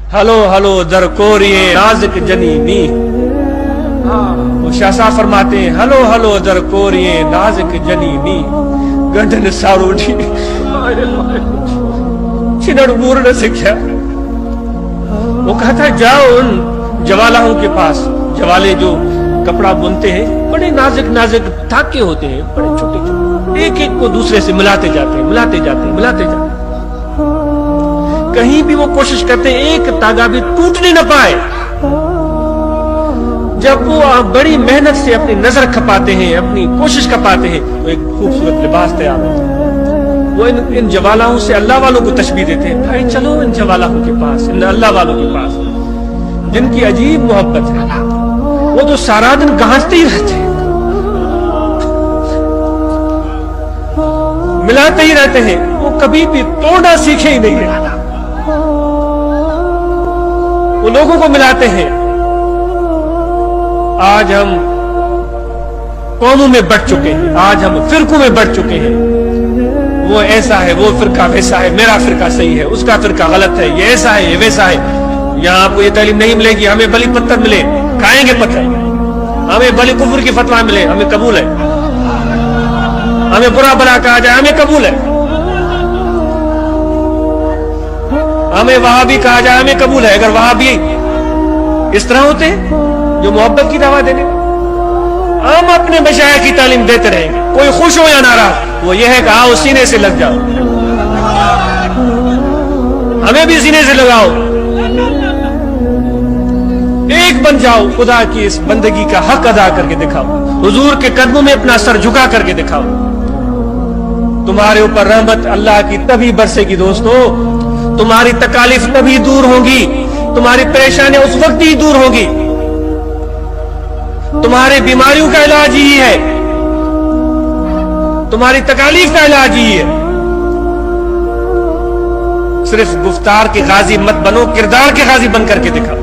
Hello hello दरकोरिए नाज़िक जनीनी। वो शाह साहब फरमाते हैं हलो हलो दरकोरिए नाज़िक जनीनी गंढन सारोडी चिनड़ बूर न सिख्या। वो कहता है जाओ उन जवालाओं के पास, जवाले जो कपड़ा बुनते हैं बड़े नाजुक नाजुक धागे होते हैं, बड़े छोटे छोटे, एक एक को दूसरे से मिलाते जाते हैं, मिलाते जाते हैं, मिलाते जाते हैं। कहीं भी वो कोशिश करते हैं एक धागा भी टूटने न पाए। जब वो बड़ी मेहनत से अपनी नजर खपाते हैं, अपनी कोशिश खपाते हैं, तो एक खूबसूरत लिबास तैयार होता है। वो इन जवालाओं से अल्लाह वालों को तशबीह देते हैं, भाई चलो इन जवालाओं के पास, इन अल्लाह वालों के पास जिनकी अजीब मोहब्बत है। वो तो सारा दिन गांजते ही रहते हैं, मिलाते ही रहते हैं, वो कभी भी तोड़ना सीखे ही नहीं है। वो लोगों को मिलाते हैं। आज हम कौमों में बढ़ चुके हैं, आज हम फिरकों में बढ़ चुके हैं। वो ऐसा है, वो फिरका वैसा है, मेरा फिरका सही है, उसका फिरका गलत है, ये ऐसा है, ये वैसा है। यहाँ आपको ये तालीम नहीं मिलेगी, हमें बली पत्थर मिले खाएंगे पत्थर, हमें बली कुफर की फतवा मिले हमें कबूल है, हमें बुरा भला कहा जाए हमें कबूल है, हमें वहाबी कहा जाए हमें कबूल है। अगर वहाबी इस तरह होते जो मोहब्बत की दावा देने, हम अपने मशाइख की तालीम देते रहेंगे, कोई खुश हो या नाराज, वो ये है कि आओ सीने से लग जाओ, हमें भी सीने से लगाओ, एक बन जाओ, खुदा की इस बंदगी का हक अदा करके दिखाओ, हुजूर के कदमों में अपना सर झुका करके दिखाओ। तुम्हारे ऊपर रहमत अल्लाह की तभी बरसेगी दोस्तों, तुम्हारी तकालीफ तभी दूर होंगी, तुम्हारी परेशानियां उस वक्त ही दूर होंगी। तुम्हारी बीमारियों का इलाज ही है, तुम्हारी तकालीफ का इलाज ही है। सिर्फ गुफ्तार के गाजी मत बनो, किरदार के गाजी बन करके दिखाओ।